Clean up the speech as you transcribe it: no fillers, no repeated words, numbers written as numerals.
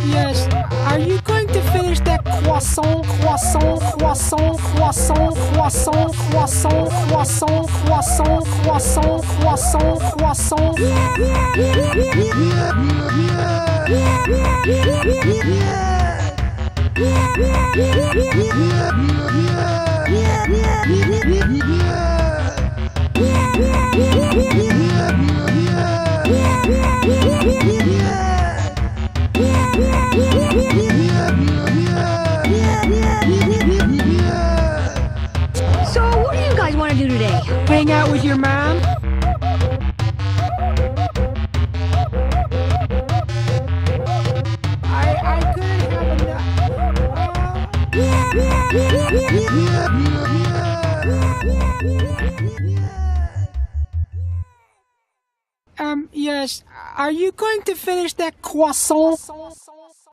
Yes. Are you going to finish that croissant, croissant, croissant, croissant, croissant, croissant, croissant, croissant, croissant, croissant, croissant? So, what do you guys want to do today? Hang out with your mom? I couldn't have enough. Yes. Are you going to finish that croissant?